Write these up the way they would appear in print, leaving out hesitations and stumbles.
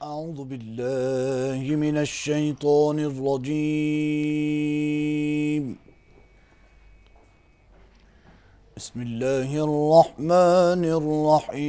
أعوذ بالله من الشيطان الرجيم. بسم الله الرحمن الرحيم.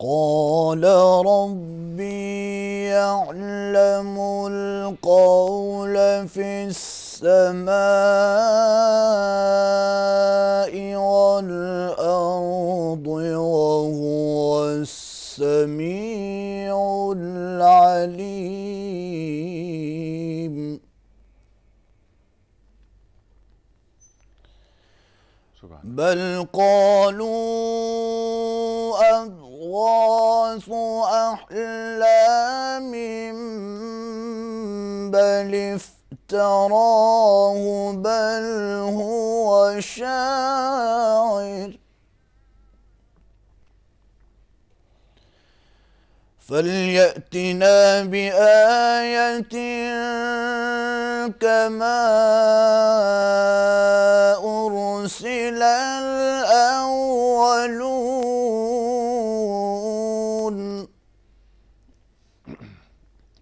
قال ربي يعلم القول في السماء والأرض وهو السميع العليم. بل قالوا أضغاث أحلام بل افتراه بل هو شاعر فليأتنا بآية كما أرسل الأولون.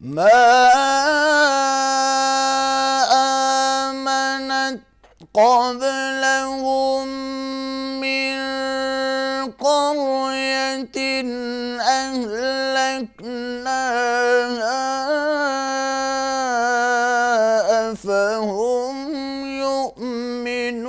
ما آمنت قبلهم من قرية أهلكناها أفهم يؤمنون.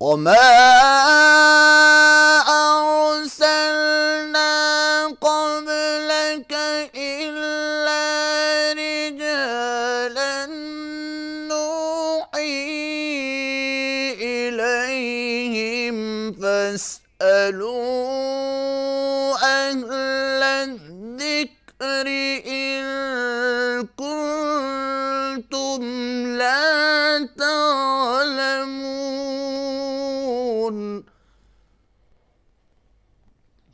وما أرسلنا قبلك إلا رجالا نوحي إليهم فاسألوا أهل الذكر إن كنتم لا تعلمون.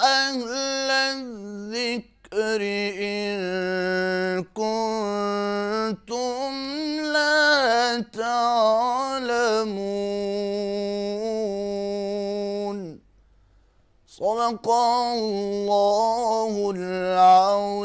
أهل الذكر إن كنتم لا تعلمون. صدق الله العظيم.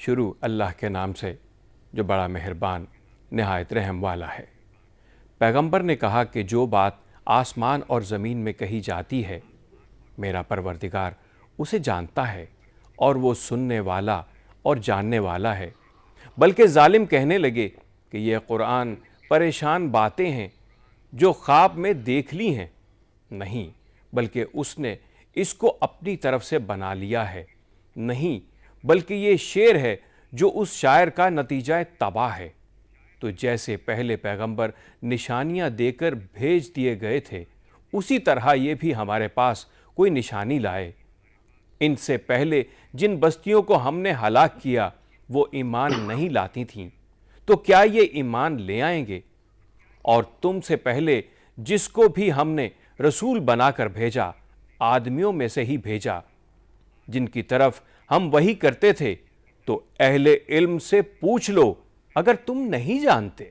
شروع اللہ کے نام سے جو بڑا مہربان نہایت رحم والا ہے۔ پیغمبر نے کہا کہ جو بات آسمان اور زمین میں کہی جاتی ہے میرا پروردگار اسے جانتا ہے اور وہ سننے والا اور جاننے والا ہے۔ بلکہ ظالم کہنے لگے کہ یہ قرآن پریشان باتیں ہیں جو خواب میں دیکھ لی ہیں، نہیں بلکہ اس نے اس کو اپنی طرف سے بنا لیا ہے، نہیں بلکہ یہ شعر ہے جو اس شاعر کا نتیجہ تباہ ہے۔ تو جیسے پہلے پیغمبر نشانیاں دے کر بھیج دیے گئے تھے اسی طرح یہ بھی ہمارے پاس کوئی نشانی لائے۔ ان سے پہلے جن بستیوں کو ہم نے ہلاک کیا وہ ایمان نہیں لاتی تھیں، تو کیا یہ ایمان لے آئیں گے؟ اور تم سے پہلے جس کو بھی ہم نے رسول بنا کر بھیجا آدمیوں میں سے ہی بھیجا جن کی طرف ہم وحی کرتے تھے، تو اہل علم سے پوچھ لو اگر تم نہیں جانتے۔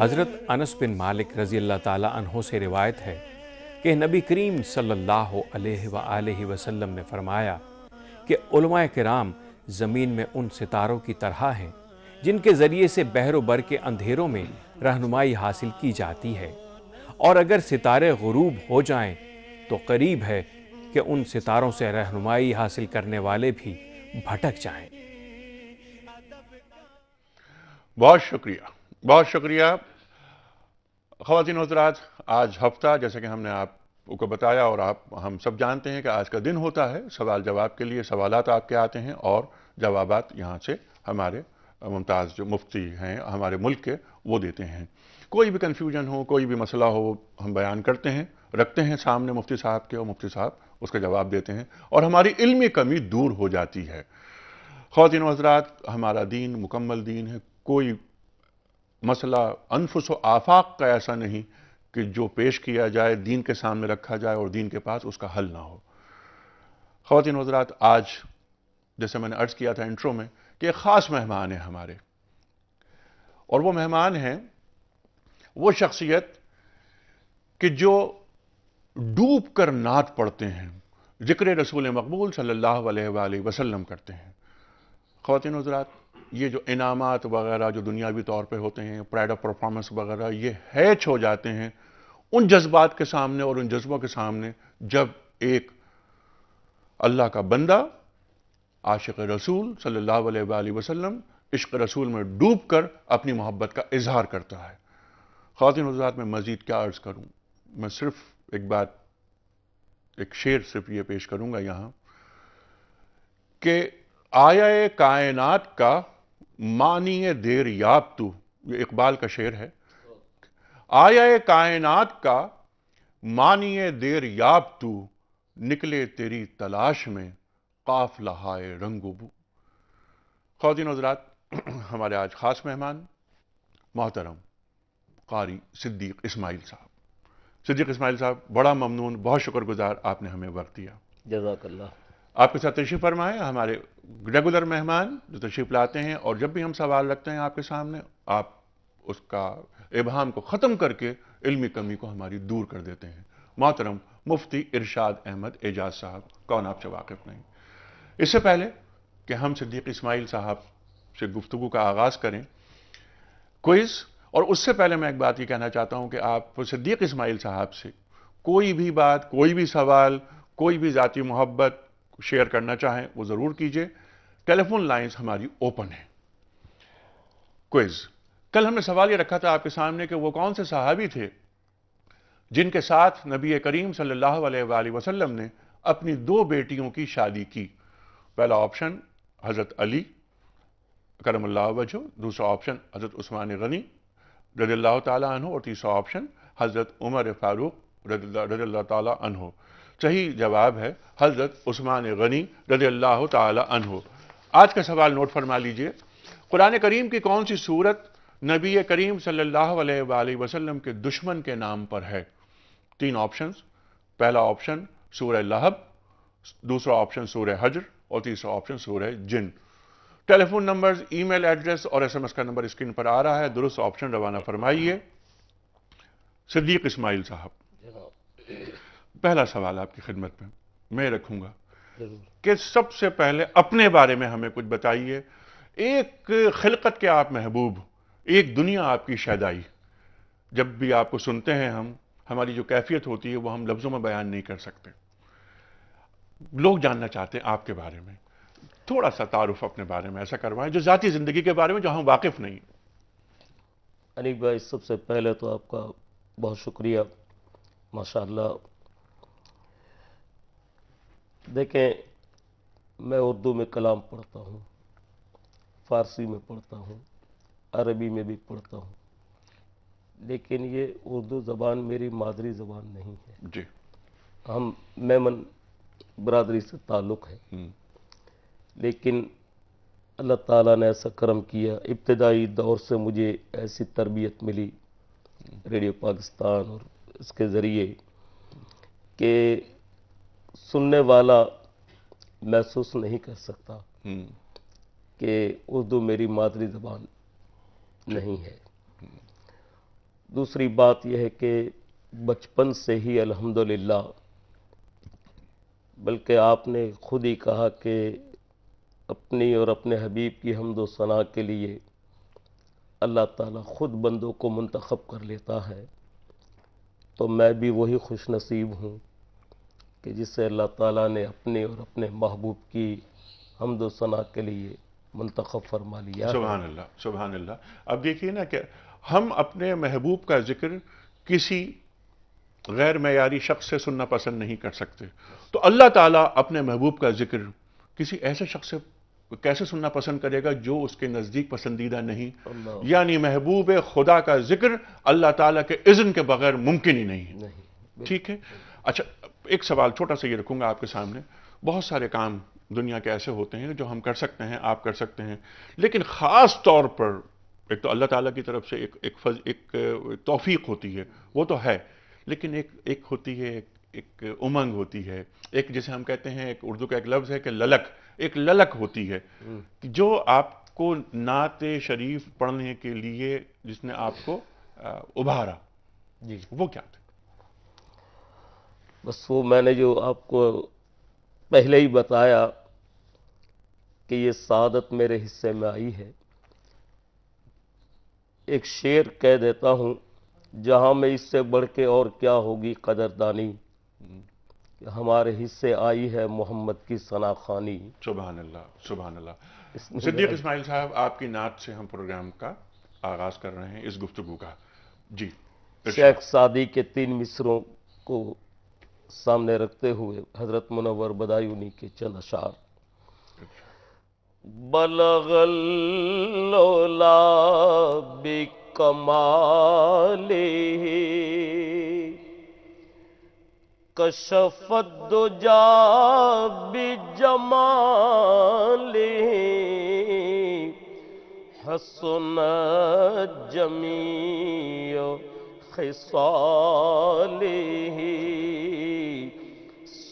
حضرت انس بن مالک رضی اللہ تعالیٰ عنہ سے روایت ہے کہ نبی کریم صلی اللہ علیہ وآلہ وسلم نے فرمایا کہ علماء کرام زمین میں ان ستاروں کی طرح ہیں جن کے ذریعے سے بحر و بر کے اندھیروں میں رہنمائی حاصل کی جاتی ہے، اور اگر ستارے غروب ہو جائیں تو قریب ہے کہ ان ستاروں سے رہنمائی حاصل کرنے والے بھی بھٹک جائیں۔ بہت شکریہ، بہت شکریہ۔ خواتین و حضرات، آج ہفتہ جیسے کہ ہم نے آپ کو بتایا اور ہم سب جانتے ہیں کہ آج کا دن ہوتا ہے سوال جواب کے لیے، سوالات آپ کے آتے ہیں اور جوابات یہاں سے ہمارے ممتاز جو مفتی ہیں ہمارے ملک کے وہ دیتے ہیں۔ کوئی بھی کنفیوژن ہو، کوئی بھی مسئلہ ہو، ہم بیان کرتے ہیں، رکھتے ہیں سامنے مفتی صاحب کے، اور مفتی صاحب اس کا جواب دیتے ہیں اور ہماری علمی کمی دور ہو جاتی ہے۔ خواتین و حضرات، ہمارا دین مکمل دین ہے، کوئی مسئلہ انفس و آفاق کا ایسا نہیں کہ جو پیش کیا جائے دین کے سامنے رکھا جائے اور دین کے پاس اس کا حل نہ ہو۔ خواتین و حضرات، آج جیسے میں نے عرض کیا تھا انٹرو میں کہ ایک خاص مہمان ہیں ہمارے، اور وہ مہمان ہیں وہ شخصیت کہ جو ڈوب کر نعت پڑھتے ہیں، ذکر رسول مقبول صلی اللہ علیہ وآلہ وسلم کرتے ہیں۔ خواتین و حضرات، یہ جو انعامات وغیرہ جو دنیاوی طور پہ ہوتے ہیں، پرائڈ آف پرفارمنس وغیرہ، یہ ہیچ ہو جاتے ہیں ان جذبات کے سامنے اور ان جذبوں کے سامنے جب ایک اللہ کا بندہ عاشق رسول صلی اللہ علیہ وآلہ وسلم عشق رسول میں ڈوب کر اپنی محبت کا اظہار کرتا ہے۔ خواتین و حضرات، میں مزید کیا عرض کروں، میں صرف ایک شعر صرف یہ پیش کروں گا یہاں کہ آیا کائنات کا معنی دیر یاب تو، یہ اقبال کا شعر ہے، آیا کائنات کا معنی دیر یاب تو، نکلے تیری تلاش میں قافلہ ہائے رنگ و بو۔ خواتین و حضرات، ہمارے آج خاص مہمان محترم قاری صدیق اسماعیل صاحب۔ صدیق اسماعیل صاحب، بڑا ممنون، بہت شکر گزار، آپ نے ہمیں وقت دیا۔ جزاک اللہ۔ آپ کے ساتھ تشریف فرمائیں، ہمارے ریگولر مہمان جو تشریف لاتے ہیں، اور جب بھی ہم سوال رکھتے ہیں آپ کے سامنے آپ اس کا ابہام کو ختم کر کے علمی کمی کو ہماری دور کر دیتے ہیں۔ محترم مفتی ارشاد احمد اعجاز صاحب، کون آپ سے واقف نہیں۔ اس سے پہلے کہ ہم صدیق اسماعیل صاحب سے گفتگو کا آغاز کریں کوئز، اور اس سے پہلے میں ایک بات یہ کہنا چاہتا ہوں کہ آپ صدیق اسماعیل صاحب سے کوئی بھی بات، کوئی بھی سوال، کوئی بھی ذاتی محبت شیئر کرنا چاہیں وہ ضرور کیجئے۔ ٹیلی فون لائنز ہماری اوپن ہیں۔ کوئز، کل ہم نے سوال یہ رکھا تھا آپ کے سامنے کہ وہ کون سے صحابی تھے جن کے ساتھ نبی کریم صلی اللہ علیہ وآلہ وسلم نے اپنی 2 بیٹیوں کی شادی کی۔ پہلا آپشن حضرت علی کرم اللہ وجہ، دوسرا آپشن حضرت عثمان غنی رضی اللہ تعالیٰ عنہ، اور تیسرا آپشن حضرت عمر فاروق رضی اللہ تعالیٰ عنہ۔ صحیح جواب ہے حضرت عثمان غنی رضی اللہ تعالیٰ عنہ۔ آج کا سوال نوٹ فرما لیجئے، قرآن کریم کی کون سی سورت نبی کریم صلی اللہ علیہ وآلہ وسلم کے دشمن کے نام پر ہے؟ 3 آپشنز، پہلا آپشن سورہ لہب، دوسرا آپشن سورہ حجر، اور تیسرا آپشن سورہ جن۔ ٹیلی فون نمبرز، ای میل ایڈریس اور ایس ایم ایس کا نمبر اسکرین پر آ رہا ہے، درست آپشن روانہ فرمائیے۔ صدیق اسماعیل صاحب، پہلا سوال آپ کی خدمت میں رکھوں گا ضرور. کہ سب سے پہلے اپنے بارے میں ہمیں کچھ بتائیے. ایک خلقت کے آپ محبوب، ایک دنیا آپ کی شیدائی. جب بھی آپ کو سنتے ہیں ہماری جو کیفیت ہوتی ہے وہ ہم لفظوں میں بیان نہیں کر سکتے. لوگ جاننا چاہتے ہیں آپ کے بارے میں. تھوڑا سا تعارف اپنے بارے میں ایسا کروائیں جو ذاتی زندگی کے بارے میں جو ہم واقف نہیں. انیک بھائی، سب سے پہلے تو آپ کا بہت شکریہ. ماشاءاللہ. دیکھیں، میں اردو میں کلام پڑھتا ہوں، فارسی میں پڑھتا ہوں، عربی میں بھی پڑھتا ہوں، لیکن یہ اردو زبان میری مادری زبان نہیں ہے. جی. ہم میمن برادری سے تعلق ہے، لیکن اللہ تعالیٰ نے ایسا کرم کیا، ابتدائی دور سے مجھے ایسی تربیت ملی ریڈیو پاکستان اور اس کے ذریعے کہ سننے والا محسوس نہیں کر سکتا کہ اردو میری مادری زبان نہیں ہے. دوسری بات یہ ہے کہ بچپن سے ہی الحمدللہ، بلکہ آپ نے خود ہی کہا کہ اپنی اور اپنے حبیب کی حمد و ثنا کے لیے اللہ تعالیٰ خود بندوں کو منتخب کر لیتا ہے، تو میں بھی وہی خوش نصیب ہوں کہ جسے اللہ تعالیٰ نے اپنے اور اپنے محبوب کی حمد و ثنا کے لیے منتخب فرما لیا ہے. سبحان اللہ، سبحان اللہ. اب دیکھیے نا کہ ہم اپنے محبوب کا ذکر کسی غیر معیاری شخص سے سننا پسند نہیں کر سکتے، تو اللہ تعالیٰ اپنے محبوب کا ذکر کسی ایسے شخص سے کیسے سننا پسند کرے گا جو اس کے نزدیک پسندیدہ نہیں؟ اللہ. یعنی محبوب خدا کا ذکر اللہ تعالیٰ کے اذن کے بغیر ممکن ہی نہیں ہے. نہیں. ٹھیک ہے. اچھا، ایک سوال چھوٹا سا یہ رکھوں گا آپ کے سامنے. بہت سارے کام دنیا کے ایسے ہوتے ہیں جو ہم کر سکتے ہیں، آپ کر سکتے ہیں، لیکن خاص طور پر ایک تو اللہ تعالیٰ کی طرف سے ایک توفیق ہوتی ہے، وہ تو ہے، لیکن ایک ہوتی ہے، ایک امنگ ہوتی ہے، ایک جسے ہم کہتے ہیں، ایک اردو کا ایک لفظ ہے کہ للک، ایک للک ہوتی ہے جو آپ کو نعت شریف پڑھنے کے لیے جس نے آپ کو ابھارا. جی، وہ کیا تھا؟ بس وہ میں نے جو آپ کو پہلے ہی بتایا کہ یہ سعادت میرے حصے میں آئی ہے. ایک شعر کہہ دیتا ہوں، جہاں میں اس سے بڑھ کے اور کیا ہوگی قدردانی، کہ ہمارے حصے آئی ہے محمد کی ثنا خوانی. سبحان اللہ، سبحان اللہ. اس میں صدیق اسماعیل صاحب، آپ کی نعت سے ہم پروگرام کا آغاز کر رہے ہیں، اس گفتگو کا. جی. شیخ سعدی کے 3 مصروں کو سامنے رکھتے ہوئے حضرت منور بدایونی کے چند اشعار. بلغ العلا بکمالہ کشف الدجا بجمالہ حسنت جمیع خصالہ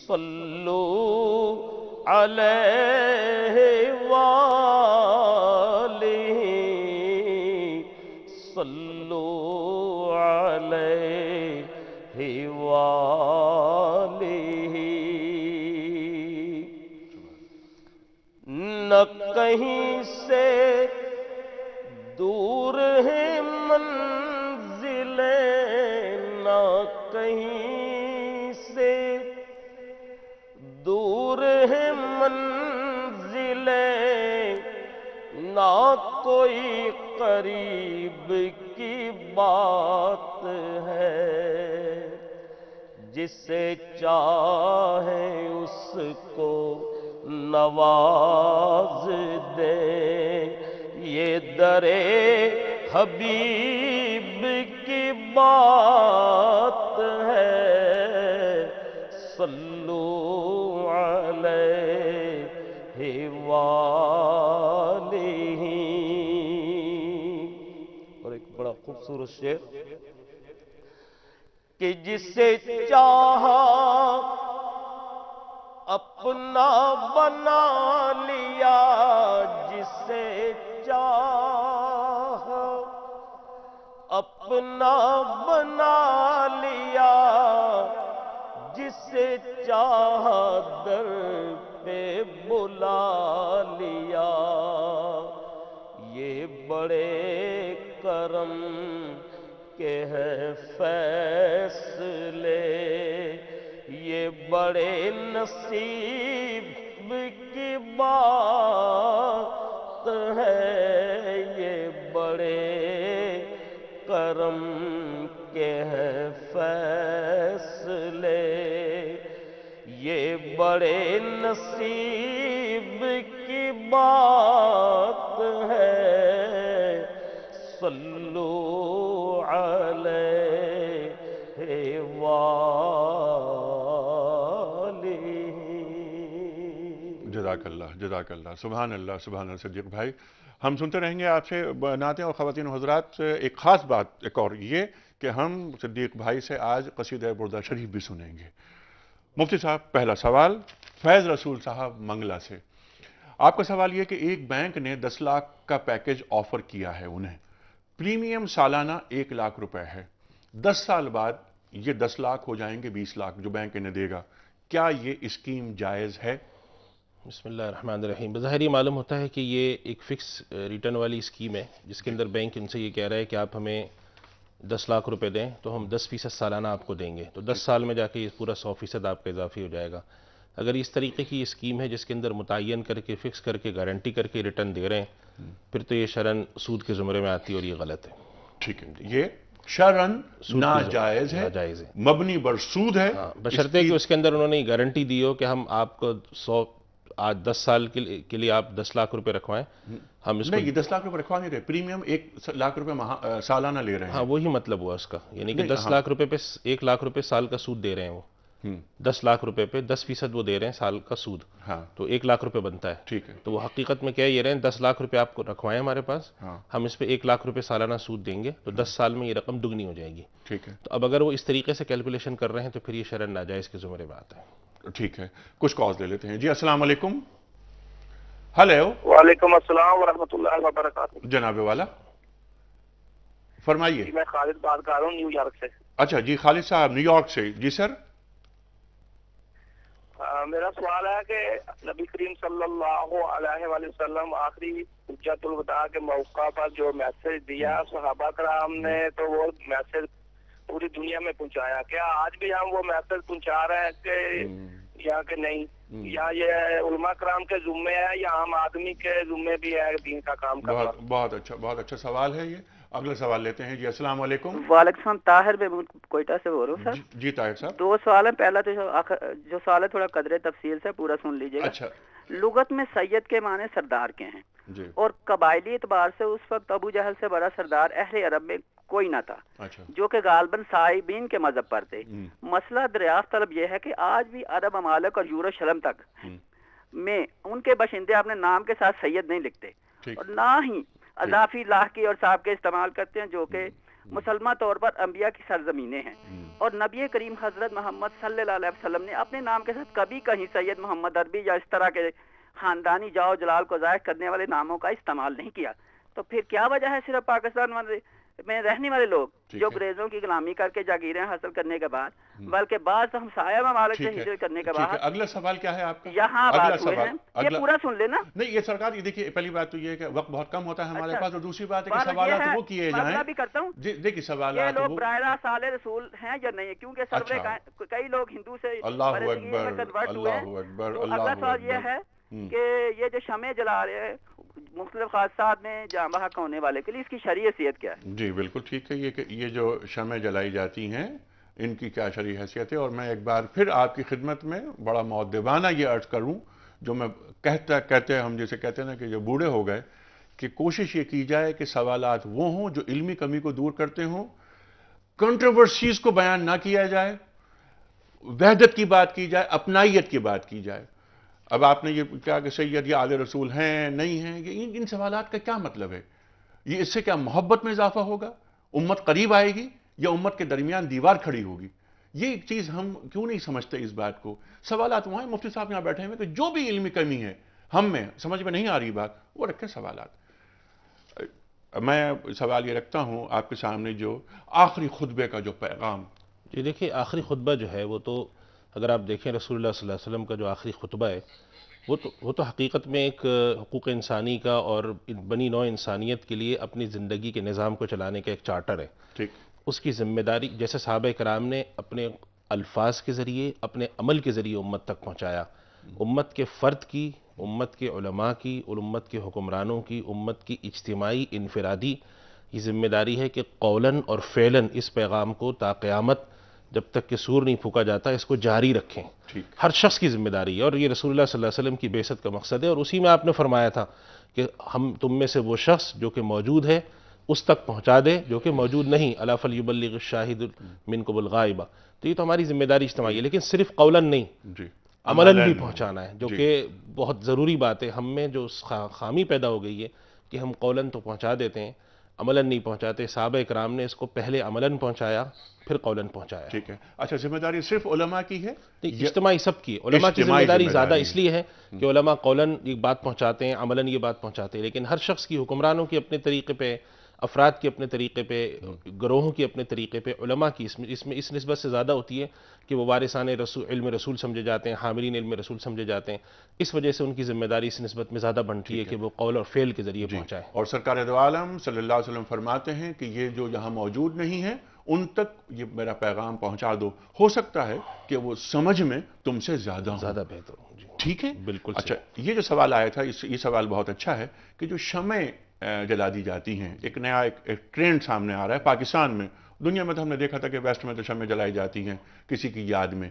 صلو علیہ وآلہ صلو علیہ وآلہ. نہ کہیں سے دور ہے منزلیں، نہ کہیں سے دور ہے منزلیں، نہ کوئی قریب کی بات ہے. جسے چاہے اس کو نواز دے، یہ درے حبیب کی بات ہے. صلو علیہ وآلہ. اور ایک بڑا خوبصورت شعر کہ جسے چاہا اپنا بنا لیا، جسے چاہا اپنا بنا لیا، جسے چاہا در پہ بلا لیا، یہ بڑے کرم کے ہیں فیصلے، یہ بڑے نصیب کی بات ہے، یہ بڑے کرم کے ہیں فیصلے، یہ بڑے نصیب کی بات ہے، صلو علیہ وآلہ۔ جزاک اللہ سبحان اللہ صدیق بھائی، ہم سنتے رہیں گے آپ سے نعتیں، اور خواتین و حضرات ایک خاص بات ایک اور یہ کہ ہم صدیق بھائی سے آج قصیدہ بردہ شریف بھی سنیں گے۔ مفتی صاحب، پہلا سوال فیض رسول صاحب منگلہ سے، آپ کا سوال یہ کہ ایک بینک نے 10 لاکھ کا پیکج آفر کیا ہے انہیں، پریمیم سالانہ 1 لاکھ روپے ہے، 10 سال بعد یہ 10 لاکھ ہو جائیں گے 20 لاکھ جو بینک انہیں دے گا، کیا یہ اسکیم جائز ہے؟ بسم اللہ الرحمن الرحیم۔ بظاہر یہ معلوم ہوتا ہے کہ یہ ایک فکس ریٹرن والی اسکیم ہے، جس کے اندر بینک ان سے یہ کہہ رہا ہے کہ آپ ہمیں 10 لاکھ روپے دیں تو ہم 10% سالانہ آپ کو دیں گے، تو 10 سال میں جا کے یہ پورا 100% آپ کا اضافی ہو جائے گا۔ اگر اس طریقے کی اسکیم ہے جس کے اندر متعین کر کے فکس کر کے گارنٹی کر کے ریٹرن دے رہے ہیں، پھر تو یہ شرعاً سود کے زمرے میں آتی ہے اور یہ غلط ہے۔ ٹھیک ہے، یہ شرعاً ناجائز ہے، ناجائز ہے، مبنی بر سود ہے، بشرطے کہ اس کے اندر انہوں نے گارنٹی دی ہو کہ ہم آپ کو آج 10 سال کے لیے آپ 10 لاکھ روپے رکھوائیں، ہم اس کو نہیں، یہ 10 لاکھ روپے رکھوا نہیں رہے، پریمیم 1 لاکھ روپے سالانہ لے رہے ہیں۔ ہاں وہی مطلب ہوا اس کا، یعنی کہ 10 لاکھ روپے پہ 1 لاکھ روپے سال کا سود دے رہے ہیں وہ، 10 لاکھ روپے پہ 10% وہ دے رہے ہیں سال کا سود، ہاں تو 1 لاکھ روپے بنتا ہے۔ ٹھیک ہے، تو وہ حقیقت میں کیا یہ رہے ہیں 10 لاکھ روپے آپ کو رکھوائیں ہمارے پاس، ہم اس پہ 1 لاکھ روپے سالانہ سود دیں گے، تو 10 سال میں یہ رقم دگنی ہو جائے گی۔ ٹھیک ہے، تو اب اگر وہ اس طریقے سے کیلکولیشن کر رہے ہیں تو پھر یہ شرعاً ناجائز کے زمرے بات ہے۔ ٹھیک ہے، کچھ کالز لے لیتے ہیں۔ جی السلام علیکم۔ ہلو، وعلیکم السلام ورحمۃ اللہ وبرکاتہ۔ جناب والا فرمائیے۔ میں خالد بات کر رہا ہوں نیو یارک سے۔ اچھا جی، خالد صاحب نیو یارک سے، جی سر۔ میرا سوال ہے کہ نبی کریم صلی اللہ علیہ وآلہ وسلم آخری حجۃ الوداع کے موقع پر جو میسج دیا صحابہ کرام نے، تو وہ میسج پوری دنیا میں پہنچایا، کیا آج بھی ہم وہ میسج پہنچا رہے ہیں کہ یا کہ نہیں، یا یہ علماء کرام کے ذمے ہے یا عام آدمی کے ذمے بھی ہے دین کا کام کرنا؟ بہت اچھا سوال ہے یہ۔ اگلا سوال لیتے ہیں۔ جی السلام علیکم۔ وعلیکم السلام، طاہر محمود کوئٹہ سے بول رہا ہوں سر۔ جی طاہر صاحب۔ 2 سوال ہیں، پہلا تو جو سوال ہے تھوڑا قدر تفصیل سے پورا سن لیجیے گا۔ اچھا لغت میں سید کے معنی سردار کے ہیں، جی، اور قبائلی اعتبار سے اس وقت ابو جہل سے بڑا سردار اہل عرب میں کوئی نہ تھا، اچھا جو کہ غالباً صائبین کے مذہب پر تھے۔ مسئلہ دریافت طلب یہ ہے کہ آج بھی عرب ممالک اور یوروشلم تک میں ان کے باشندے اپنے نام کے ساتھ سید نہیں لکھتے، اور نہ ہی اضافی لاحقی اور صاحب کے استعمال کرتے ہیں، جو کہ مسلمہ طور پر انبیاء کی سرزمینیں ہیں۔ اور نبی کریم حضرت محمد صلی اللہ علیہ وسلم نے اپنے نام کے ساتھ کبھی کہیں سید محمد عربی یا اس طرح کے خاندانی جاؤ جلال کو ظاہر کرنے والے ناموں کا استعمال نہیں کیا، تو پھر کیا وجہ ہے صرف پاکستان میں رہنے والے لوگ جو انگریزوں کی غلامی کر کے جاگیریں حاصل کرنے کے بعد، بلکہ بعض ہمسایہ ممالک سے ہجرت کرنے کے بعد اگلا سوال کیا ہے آپ کا؟ یہاں بات ہوئے ہیں، یہ پورا سن لینا۔ نہیں یہ سرکار، یہ دیکھیے پہلی بات تو یہ ہے کہ وقت بہت کم ہوتا ہے ہمارے پاس، اور دوسری بات ہے کہ سوالات وہ کیے جائیں۔ میں بھی کرتا ہوں، دیکھیے یہ سوالات لوگ براہ راست آل رسول ہیں یا نہیں، کیونکہ سروے کئی لوگ ہندو سے اللہ اکبر، کنورٹ ہوئے ہیں۔ اللہ اکبر، تو اگلا سوال یہ ہے کہ یہ جو شمع جلا رہے ہیں مختلف حادثات میں جاں بحق ہونے والے کے لیے، اس کی شرعی حیثیت کیا ہے؟ جی بالکل ٹھیک ہے، یہ جو شمع جلائی جاتی ہیں ان کی کیا شرعی حیثیت ہے، اور میں ایک بار پھر آپ کی خدمت میں بڑا مؤدبانہ یہ عرض کروں، جو میں کہتے ہم جیسے کہتے ہیں نا کہ جو بوڑھے ہو گئے، کہ کوشش یہ کی جائے کہ سوالات وہ ہوں جو علمی کمی کو دور کرتے ہوں، کنٹروورسیز کو بیان نہ کیا جائے، وحدت کی بات کی جائے، اپنائیت کی بات کی جائے۔ اب آپ نے یہ کہا کہ سید یا آل رسول ہیں نہیں ہیں، ان سوالات کا کیا مطلب ہے؟ یہ اس سے کیا محبت میں اضافہ ہوگا؟ امت قریب آئے گی یا امت کے درمیان دیوار کھڑی ہوگی؟ یہ ایک چیز ہم کیوں نہیں سمجھتے اس بات کو؟ سوالات وہاں ہیں، مفتی صاحب یہاں بیٹھے ہیں کہ جو بھی علمی کمی ہے ہم میں سمجھ میں نہیں آ رہی بات، وہ رکھیں سوالات۔ میں سوال یہ رکھتا ہوں آپ کے سامنے، جو آخری خطبے کا جو پیغام۔ جی دیکھیے، آخری خطبہ جو ہے وہ تو اگر آپ دیکھیں رسول اللہ صلی اللہ علیہ وسلم کا جو آخری خطبہ ہے وہ تو حقیقت میں ایک حقوق انسانی کا اور بنی نوع انسانیت کے لیے اپنی زندگی کے نظام کو چلانے کا ایک چارٹر ہے. ٹھیک. اس کی ذمہ داری جیسے صحابہ کرام نے اپنے الفاظ کے ذریعے اپنے عمل کے ذریعے امت تک پہنچایا، امت کے فرد کی، امت کے علماء کی اور امت کے حکمرانوں کی، امت کی اجتماعی انفرادی یہ ذمہ داری ہے کہ قولاً اور فعلاً اس پیغام کو تا قیامت جب تک کہ سور نہیں پھونکا جاتا اس کو جاری رکھیں. ہر شخص کی ذمہ داری ہے، اور یہ رسول اللہ صلی اللہ علیہ وسلم کی بعثت کا مقصد ہے. اور اسی میں آپ نے فرمایا تھا کہ ہم تم میں سے وہ شخص جو کہ موجود ہے اس تک پہنچا دے جو کہ موجود نہیں، الا فلیبلغ الشاہد منکم الغائب. تو یہ تو ہماری ذمہ داری اجتماعی ہے، لیکن صرف قولاً نہیں، جی، عملاً بھی پہنچانا ہے، جو کہ بہت ضروری بات ہے. ہم میں جو خامی پیدا ہو گئی ہے کہ ہم قولاً تو پہنچا دیتے ہیں، عملاً نہیں پہنچاتے. صحابہ کرام نے اس کو پہلے عملاً پہنچایا پھر قولاً پہنچایا. ٹھیک ہے. اچھا، ذمہ داری صرف علماء کی ہے؟ اجتماعی سب کی. علماء کی ذمہ اجتماعی داری ذمہ زیادہ داری اس لیے ہے کہ علماء قولاً یہ بات پہنچاتے ہیں، عملاً یہ بات پہنچاتے ہیں، لیکن ہر شخص کی، حکمرانوں کی اپنے طریقے پہ، افراد کی اپنے طریقے پہ، گروہوں کی اپنے طریقے پہ، علماء کی اس میں اس نسبت سے زیادہ ہوتی ہے کہ وہ وارثان علم رسول سمجھے جاتے ہیں، حاملین علم رسول سمجھے جاتے ہیں. اس وجہ سے ان کی ذمہ داری اس نسبت میں زیادہ بنتی ہے کہ وہ قول اور فعل کے ذریعے پہنچائے. اور سرکار دو عالم صلی اللہ علیہ وسلم فرماتے ہیں کہ یہ جو یہاں موجود نہیں ہیں ان تک یہ میرا پیغام پہنچا دو. ہو سکتا ہے کہ وہ سمجھ میں تم سے زیادہ بہتر ہو. جی ٹھیک ہے. بالکل. اچھا، یہ جو سوال آیا تھا یہ سوال بہت اچھا ہے کہ جو شمعیں جلا دی جاتی ہیں، ایک نیا ایک ٹرینڈ سامنے آ رہا ہے پاکستان میں. دنیا میں تو ہم نے دیکھا تھا کہ ویسٹ میں تو شمعیں جلائی جاتی ہیں کسی کی یاد میں.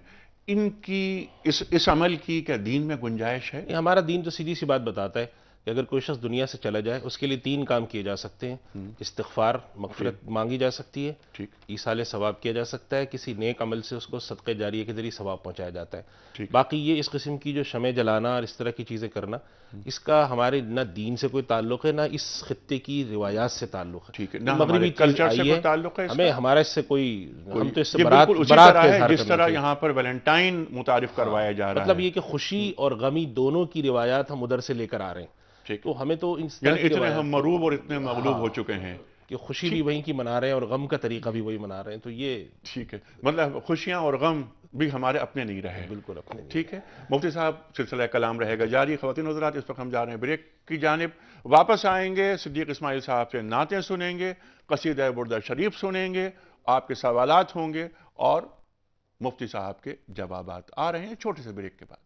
ان کی اس عمل کی کیا دین میں گنجائش ہے؟ ہمارا دین تو سیدھی سی بات بتاتا ہے کہ اگر کوئی شخص دنیا سے چلا جائے اس کے لیے 3 کام کیے جا سکتے ہیں. استغفار، مغفرت مانگی جا سکتی ہے، ٹھیک. ایصال ثواب کیا جا سکتا ہے، کسی نیک عمل سے اس کو صدقہ جاریہ کے ذریعے ثواب پہنچایا جاتا ہے. ٹھیک. باقی یہ اس قسم کی جو شمع جلانا اور اس طرح کی چیزیں کرنا، اس کا ہمارے نہ دین سے کوئی تعلق ہے، نہ اس خطے کی روایات سے تعلق ہے. ٹھیک ہے. نہ ہمارے کلچر سے کوئی تعلق ہے، ہمیں ہمارا اس سے کوئی، ہم تو اس سے یہ برات بالکل اسی طرح ہے جس طرح یہاں پر ویلنٹائن متعارف کروایا جا رہا ہے. مطلب یہ کہ خوشی اور غمی دونوں کی روایات ہم ادھر سے لے کر آ رہے ہیں. تو ہمیں تو یعنی اتنے ہم مروب اور اتنے مغلوب ہو چکے ہیں کہ خوشی بھی وہیں کی منا رہے ہیں اور غم کا طریقہ بھی وہی منا رہے ہیں. تو یہ ٹھیک ہے، مطلب خوشیاں اور غم بھی ہمارے اپنے نہیں رہے. بالکل اپنے. ٹھیک ہے. مفتی صاحب، سلسلہ کلام رہے گا جاری. خواتین حضرات، اس وقت ہم جا رہے ہیں بریک کی جانب. واپس آئیں گے، صدیق اسماعیل صاحب سے نعتیں سنیں گے، قصیدہ بردہ شریف سنیں گے، آپ کے سوالات ہوں گے اور مفتی صاحب کے جوابات. آ رہے ہیں چھوٹے سے بریک کے بعد.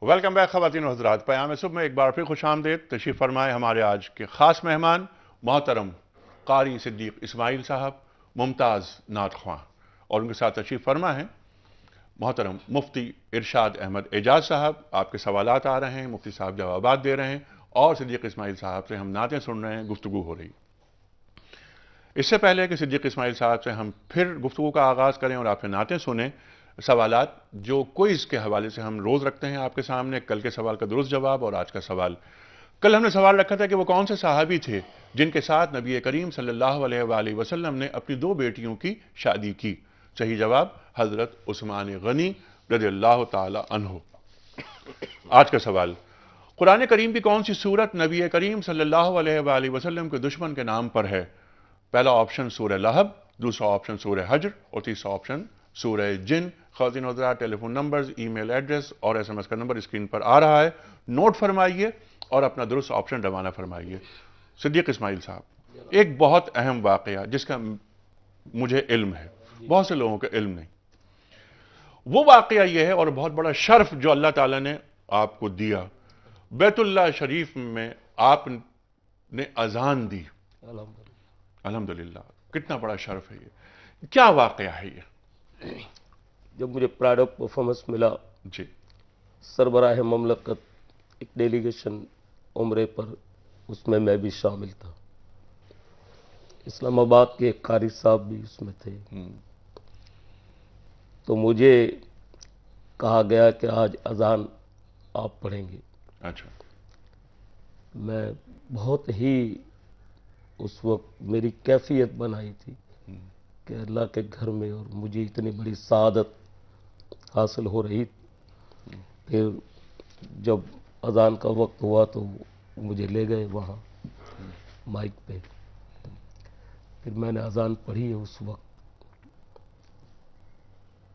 ویلکم بیک خواتین و حضرات. پیام صبح میں ایک بار پھر خوش آمدید. تشریف فرمائے ہمارے آج کے خاص مہمان محترم قاری صدیق اسماعیل صاحب، ممتاز نعت خواں، اور ان کے ساتھ تشریف فرما ہیں محترم مفتی ارشاد احمد اعجاز صاحب. آپ کے سوالات آ رہے ہیں، مفتی صاحب جوابات دے رہے ہیں، اور صدیق اسماعیل صاحب سے ہم نعتیں سن رہے ہیں، گفتگو ہو رہی. اس سے پہلے کہ صدیق اسماعیل صاحب سے ہم پھر گفتگو کا آغاز کریں اور آپ سے نعتیں سنیں، سوالات جو کوئز کے حوالے سے ہم روز رکھتے ہیں آپ کے سامنے، کل کے سوال کا درست جواب اور آج کا سوال. کل ہم نے سوال رکھا تھا کہ وہ کون سے صحابی تھے جن کے ساتھ نبی کریم صلی اللہ علیہ وآلہ وسلم نے اپنی 2 بیٹیوں کی شادی کی. صحیح جواب حضرت عثمان غنی رضی اللہ تعالی عنہ. آج کا سوال، قرآن کریم کی کون سی سورت نبی کریم صلی اللہ علیہ وآلہ وسلم کے دشمن کے نام پر ہے؟ پہلا آپشن سورہ لہب، دوسرا آپشن سورہ حجر، اور تیسرا آپشن سورہ جن. خواتین و حضرات، ٹیلی فون نمبرز، ای میل ایڈریس اور SMS کا نمبر اسکرین پر آ رہا ہے. نوٹ فرمائیے اور اپنا درست آپشن روانہ فرمائیے. صدیق اسماعیل صاحب، ایک بہت اہم واقعہ جس کا مجھے علم ہے، بہت سے لوگوں کا علم نہیں. وہ واقعہ یہ ہے اور بہت بڑا شرف جو اللہ تعالیٰ نے آپ کو دیا. بیت اللہ شریف میں آپ نے اذان دی. الحمدللہ. کتنا بڑا شرف ہے یہ. کیا واقعہ ہے یہ؟ جب مجھے پرائڈ آف پرفارمنس ملا، جی، سربراہ مملکت ایک ڈیلیگیشن عمرے پر، اس میں بھی شامل تھا. اسلام آباد کے ایک قاری صاحب بھی اس میں تھے. تو مجھے کہا گیا کہ آج اذان آپ پڑھیں گے. اچھا. میں بہت ہی اس وقت میری کیفیت بنائی تھی کہ اللہ کے گھر میں اور مجھے اتنی بڑی سعادت حاصل ہو رہی. پھر جب اذان کا وقت ہوا تو مجھے لے گئے وہاں مائک پہ. پھر میں نے اذان پڑھی ہے اس وقت.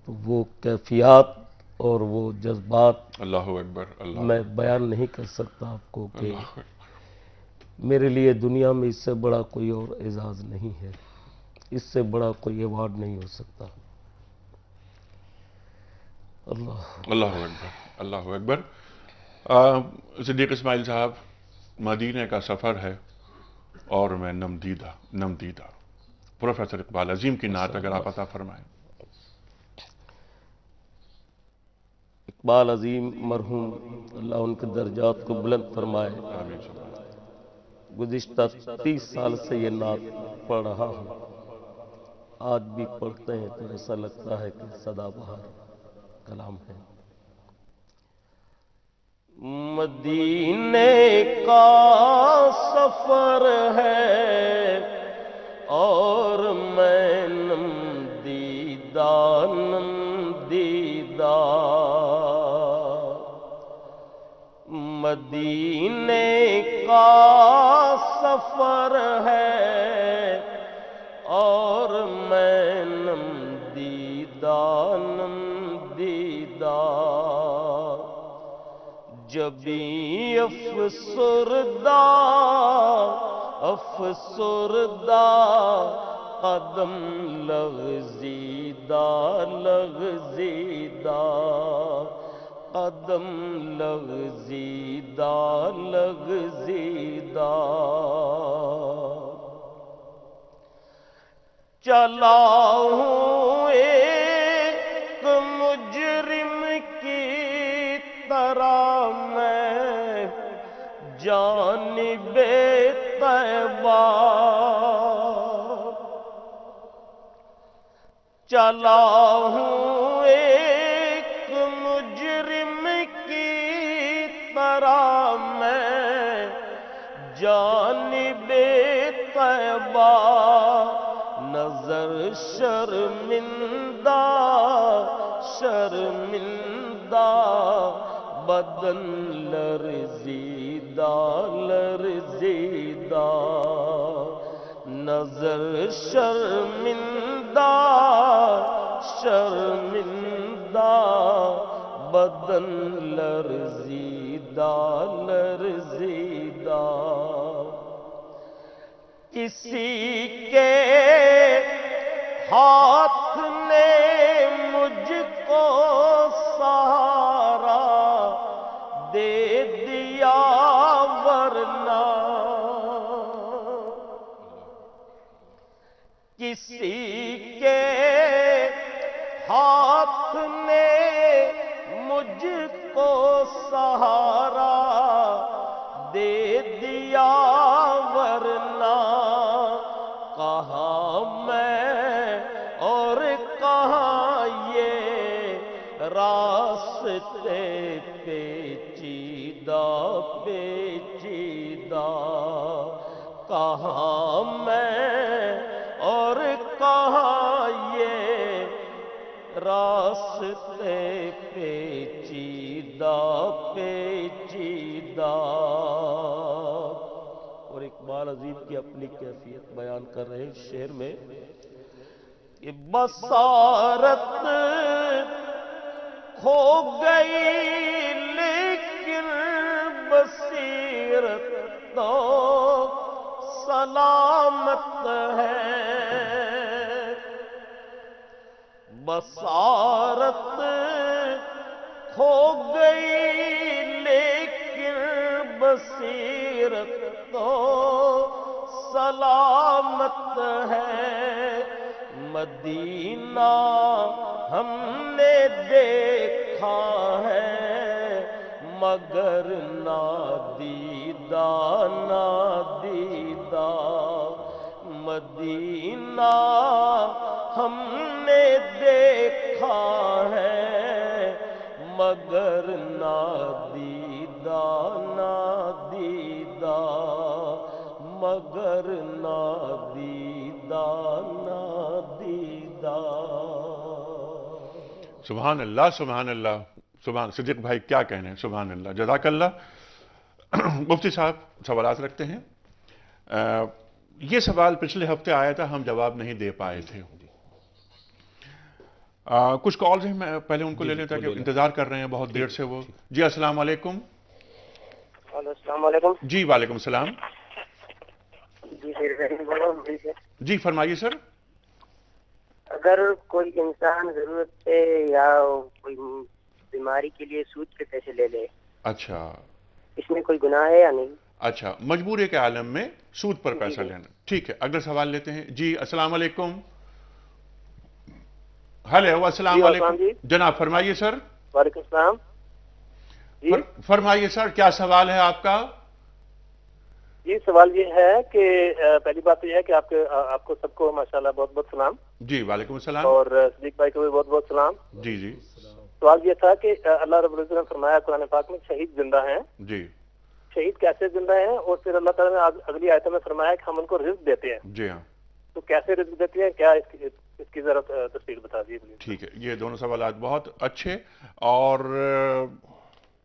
تو وہ کیفیات اور وہ جذبات اللہ اکبر. اللہ میں بیان نہیں کر سکتا آپ کو کہ میرے لیے دنیا میں اس سے بڑا کوئی اور اعزاز نہیں ہے, اس سے بڑا کوئی ایوارڈ نہیں ہو سکتا. اللہ اکبر. اللہ اکبر. صدیق اسماعیل صاحب, مدینہ کا سفر ہے اور میں نمدیدہ. پروفیسر اقبال عظیم کی نعت اگر آپ عطا فرمائیں. اقبال عظیم مرحوم اللہ ان کے درجات کو بلند فرمائے. آمین. گزشتہ 30 سال سے یہ نعت پڑھ رہا ہوں. آج بھی پڑھتے ہیں تو ایسا لگتا ہے کہ سدا بہار کلام ہے. مدینے کا سفر ہے اور میں نمدیدہ. مدینے کا سفر ہے اور میں نمدیدہ. جبی افسردہ قدم لغزیدہ. قدم لغزیدہ. چلا ہوں ایک مجرم کی طرح میں جانب طیبہ. چلا ہوں ایک مجرم کی طرح میں جانب طیبہ. نظر شرمندہ بدن لرزیدہ. نظر شرمندہ بدن لرزیدہ. کسی کے ہاتھ نے مجھ کو سہارا دے دیا ورنہ کسی کے ہاتھ نے مجھ کو سہارا دے دیا ورنہ کہاں میں اور کہاں یہ راستے پیچیدہ. کہاں میں اور کہاں یہ راستے پیچیدہ. اور اقبال عظیم کی اپنی کیفیت بیان کر رہے ہیں شعر میں کہ بصارت کھو گئی لیکن بصیرت تو سلامت ہے. بصارت کھو گئی لیکن بصیرت تو سلامت ہے. مدینہ ہم نے دیکھا ہے مگر نادیدہ. مدینہ ہم نے دیکھا ہے مگر نادیدہ. مگر نادیدہ نادیدہ. سبحان اللہ سبحان اللہ سبحان. صدیق بھائی کیا کہنے ہیں, سبحان اللہ, جزاک اللہ. مفتی صاحب سوالات رکھتے ہیں. یہ سوال پچھلے ہفتے آیا تھا, ہم جواب نہیں دے پائے تھے. کچھ کالز ہیں, میں پہلے ان کو لے لیتا کہ انتظار کر رہے ہیں بہت دیر سے وہ. جی السلام علیکم. السلام علیکم. جی وعلیکم السلام. جی فرمائیے سر. اگر کوئی انسان ضرورت پہ یا کوئی بیماری کے لیے سود کے پیسے لے لے, اچھا, اس میں کوئی گناہ ہے یا نہیں؟ اچھا, مجبوری کے عالم میں سود پر پیسہ لینا. ٹھیک ہے, اگلا سوال لیتے ہیں. جی السلام علیکم. ہیلو السلام علیکم جناب, فرمائیے سر. وعلیکم السلام. جی فرمائیے سر, کیا سوال ہے آپ کا؟ جی سوال یہ ہے کہ پہلی بات تو یہ ہے کہ آپ کو سب کو ماشاءاللہ بہت بہت سلام. جی وعلیکم السلام. اور صدیق بھائی کو بھی بہت بہت سلام. جی جی. سوال یہ تھا کہ اللہ رب العزت نے فرمایا قرآن پاک میں شہید زندہ ہیں. جی. شہید کیسے زندہ ہیں؟ اور پھر اللہ تعالیٰ نے اگلی آیت میں فرمایا کہ ہم ان کو رزق دیتے ہیں. جی ہاں. تو کیسے رزق دیتے ہیں, کیا اس کی ذرا تفصیل بتا دیجیے. ٹھیک ہے, یہ دونوں سوالات بہت اچھے, اور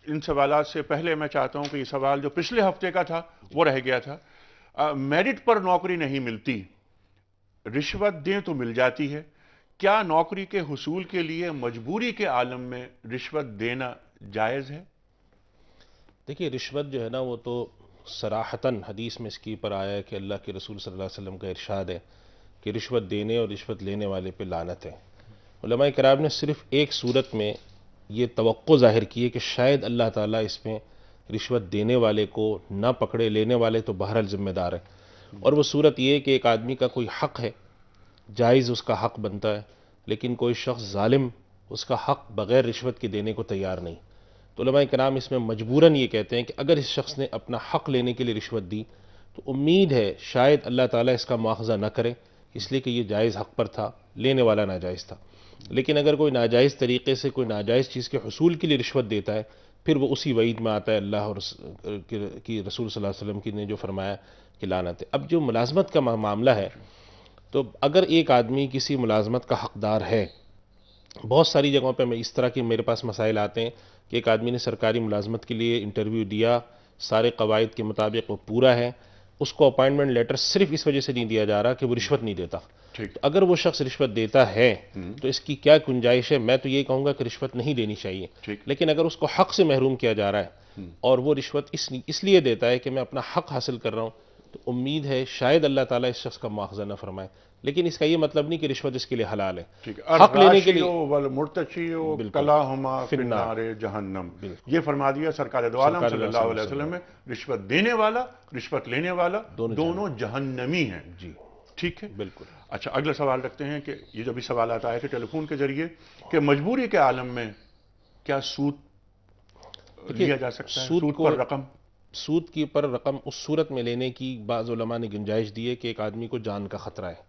ان سوالات سے پہلے میں چاہتا ہوں کہ یہ سوال جو پچھلے ہفتے کا تھا وہ رہ گیا تھا. میرٹ پر نوکری نہیں ملتی, رشوت دیں تو مل جاتی ہے. کیا نوکری کے حصول کے لیے مجبوری کے عالم میں رشوت دینا جائز ہے؟ دیکھیے رشوت جو ہے نا وہ تو صراحتاً حدیث میں اس کے اوپر آیا ہے کہ اللہ کے رسول صلی اللہ علیہ وسلم کا ارشاد ہے کہ رشوت دینے اور رشوت لینے والے پہ لعنت ہے. علماء کرام نے صرف ایک صورت میں یہ توقع ظاہر کی ہے کہ شاید اللہ تعالیٰ اس میں رشوت دینے والے کو نہ پکڑے, لینے والے تو بہرحال ذمہ دار ہے. اور وہ صورت یہ ہے کہ ایک آدمی کا کوئی حق ہے, جائز اس کا حق بنتا ہے, لیکن کوئی شخص ظالم اس کا حق بغیر رشوت کے دینے کو تیار نہیں. تو علماء کرام اس میں مجبوراً یہ کہتے ہیں کہ اگر اس شخص نے اپنا حق لینے کے لیے رشوت دی تو امید ہے شاید اللہ تعالیٰ اس کا مواخذہ نہ کرے, اس لیے کہ یہ جائز حق پر تھا, لینے والا ناجائز تھا. لیکن اگر کوئی ناجائز طریقے سے کوئی ناجائز چیز کے حصول کے لیے رشوت دیتا ہے, پھر وہ اسی وعید میں آتا ہے اللہ اور کی رسول صلی اللہ علیہ وسلم کی نے جو فرمایا کہ لعنت ہے. اب جو ملازمت کا معاملہ ہے, تو اگر ایک آدمی کسی ملازمت کا حقدار ہے, بہت ساری جگہوں پہ میں اس طرح کے میرے پاس مسائل آتے ہیں کہ ایک آدمی نے سرکاری ملازمت کے لیے انٹرویو دیا, سارے قواعد کے مطابق وہ پورا ہے, اس کو اپائنٹمنٹ لیٹر صرف اس وجہ سے نہیں دیا جا رہا کہ وہ رشوت نہیں دیتا. اگر وہ شخص رشوت دیتا ہے تو اس کی کیا گنجائش ہے؟ میں تو یہ کہوں گا کہ رشوت نہیں دینی چاہیے. لیکن اگر اس کو حق سے محروم کیا جا رہا ہے اور وہ رشوت اس لیے دیتا ہے کہ میں اپنا حق حاصل کر رہا ہوں, تو امید ہے شاید اللہ تعالیٰ اس شخص کا مواخذہ نہ فرمائے. لیکن اس کا یہ مطلب نہیں کہ رشوت اس کے لیے حلال ہے. حق لینے کے لیے کلاہما فی النار جہنم, یہ فرما دیا سرکار دو عالم صلی اللہ علیہ وسلم میں, رشوت دینے والا رشوت لینے والا دونوں جہنمی ہیں. جی ٹھیک ہے, بالکل. اچھا, اگلا سوال رکھتے ہیں کہ یہ جو بھی سوالات آئے تھے ٹیلی فون کے ذریعے کہ مجبوری کے عالم میں کیا سود لیا جا سکتا ہے؟ سود پر رقم, سود کی پر رقم اس صورت میں لینے کی بعض علماء نے گنجائش دی ہے کہ ایک آدمی کو جان کا خطرہ ہے,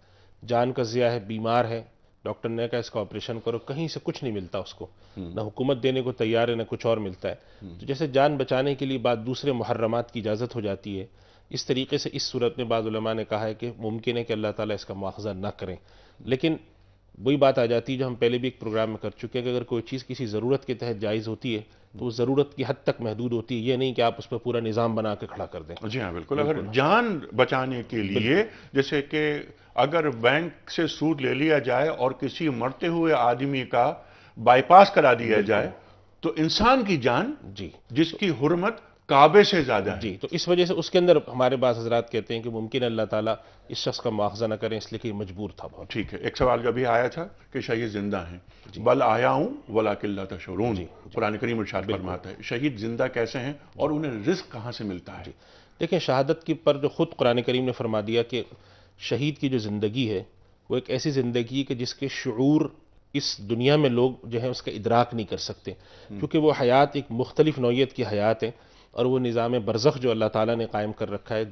جان کا ضیاع ہے, بیمار ہے, ڈاکٹر نے کہا اس کا آپریشن کرو, کہیں سے کچھ نہیں ملتا اس کو, نہ حکومت دینے کو تیار ہے نہ کچھ اور ملتا ہے. تو جیسے جان بچانے کے لیے بعد دوسرے محرمات کی اجازت ہو جاتی ہے, اس طریقے سے اس صورت میں بعض علماء نے کہا ہے کہ ممکن ہے کہ اللہ تعالیٰ اس کا مواخذہ نہ کریں. لیکن وہی بات آ جاتی ہے جو ہم پہلے بھی ایک پروگرام میں کر چکے ہیں کہ اگر کوئی چیز کسی ضرورت کے تحت جائز ہوتی ہے تو وہ ضرورت کی حد تک محدود ہوتی ہے, یہ نہیں کہ آپ اس پہ پورا نظام بنا کے کھڑا کر دیں. جی ہاں بالکل. اگر جان بچانے کے لیے, جیسے کہ اگر بینک سے سود لے لیا جائے اور کسی مرتے ہوئے آدمی کا بائی پاس کرا دیا جائے تو انسان کی جان جی جس کی حرمت کعبے سے زیادہ ہے. جی, تو اس وجہ سے اس کے اندر ہمارے بعض حضرات کہتے ہیں کہ ممکن ہے اللہ تعالیٰ اس شخص کا مواخذہ نہ کریں, اس لیے کہ مجبور تھا بہت. ٹھیک ہے, ایک سوال جو بھی آیا تھا کہ شہید زندہ ہیں, بل آیا ہوں ولیکن لا تشعرون, قرآن کریم ارشاد فرماتا ہے شہید زندہ کیسے ہیں اور انہیں رزق کہاں سے ملتا ہے؟ دیکھیں شہادت کی پر جو خود قرآن کریم نے فرما دیا کہ شہید کی جو زندگی ہے وہ ایک ایسی زندگی کہ جس کے شعور اس دنیا میں لوگ جو ہیں اس کا ادراک نہیں کر سکتے, کیونکہ وہ حیات ایک مختلف نوعیت کی حیات ہے, اور وہ نظام برزخ جو اللہ تعالیٰ نے قائم کر رکھا ہے,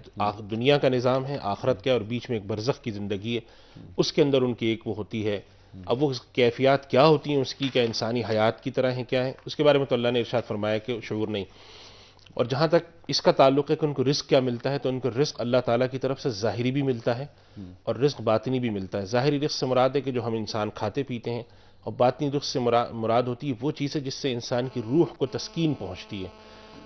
دنیا کا نظام ہے, آخرت کا, اور بیچ میں ایک برزخ کی زندگی ہے, اس کے اندر ان کی ایک وہ ہوتی ہے. اب وہ کیفیات کیا ہوتی ہیں اس کی, کیا انسانی حیات کی طرح ہیں, کیا ہیں, اس کے بارے میں تو اللہ نے ارشاد فرمایا کہ شعور نہیں. اور جہاں تک اس کا تعلق ہے کہ ان کو رزق کیا ملتا ہے، تو ان کو رزق اللہ تعالیٰ کی طرف سے ظاہری بھی ملتا ہے اور رزق باطنی بھی ملتا ہے۔ ظاہری رزق سے مراد ہے کہ جو ہم انسان کھاتے پیتے ہیں، اور باطنی رزق سے مراد ہوتی ہے وہ چیز ہے جس سے انسان کی روح کو تسکین پہنچتی ہے۔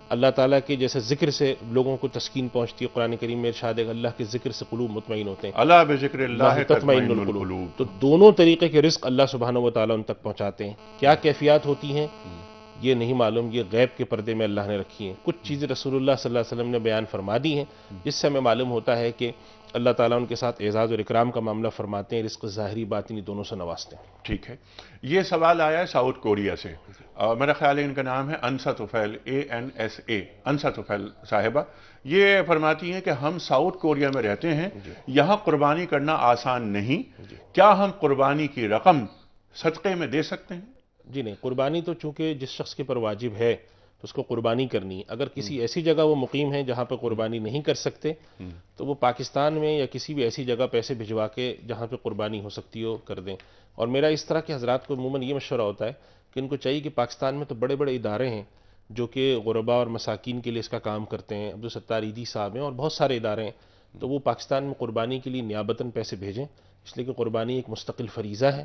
اللہ تعالیٰ کے جیسے ذکر سے لوگوں کو تسکین پہنچتی ہے، قرآن کریم میں ارشاد ہے کہ اللہ کے ذکر سے قلوب مطمئن ہوتے ہیں، اللہ بذکر اللہ تطمئن القلوب۔ تو دونوں طریقے کے رزق اللہ سبحانہ و تعالیٰ ان تک پہنچاتے ہیں۔ کیا کیفیات ہوتی ہیں یہ نہیں معلوم، یہ غیب کے پردے میں اللہ نے رکھی ہیں۔ کچھ چیزیں رسول اللہ صلی اللہ علیہ وسلم نے بیان فرما دی ہیں جس سے ہمیں معلوم ہوتا ہے کہ اللہ تعالیٰ ان کے ساتھ اعزاز اور اکرام کا معاملہ فرماتے ہیں، رزق ظاہری باطنی دونوں سے نوازتے ہیں۔ ٹھیک ہے، یہ سوال آیا ہے ساؤتھ کوریا سے، میرا خیال ہے ان کا نام ہے انسا طفیل، ANSA، انسا طفیل صاحبہ۔ یہ فرماتی ہیں کہ ہم ساؤتھ کوریا میں رہتے ہیں، یہاں قربانی کرنا آسان نہیں، کیا ہم قربانی کی رقم صدقے میں دے سکتے ہیں؟ جی نہیں، قربانی تو چونکہ جس شخص کے پر واجب ہے تو اس کو قربانی کرنی ہے۔ اگر کسی ایسی جگہ وہ مقیم ہیں جہاں پہ قربانی نہیں کر سکتے تو وہ پاکستان میں یا کسی بھی ایسی جگہ پیسے بھجوا کے جہاں پہ قربانی ہو سکتی ہو کر دیں۔ اور میرا اس طرح کے حضرات کو عموماً یہ مشورہ ہوتا ہے کہ ان کو چاہیے کہ پاکستان میں تو بڑے بڑے ادارے ہیں جو کہ غرباء اور مساکین کے لیے اس کا کام کرتے ہیں، عبدالستار عیدی صاحب ہیں اور بہت سارے ادارے ہیں، تو وہ پاکستان میں قربانی کے لیے نیابتاً پیسے بھیجیں، اس لیے کہ قربانی ایک مستقل فریضہ ہے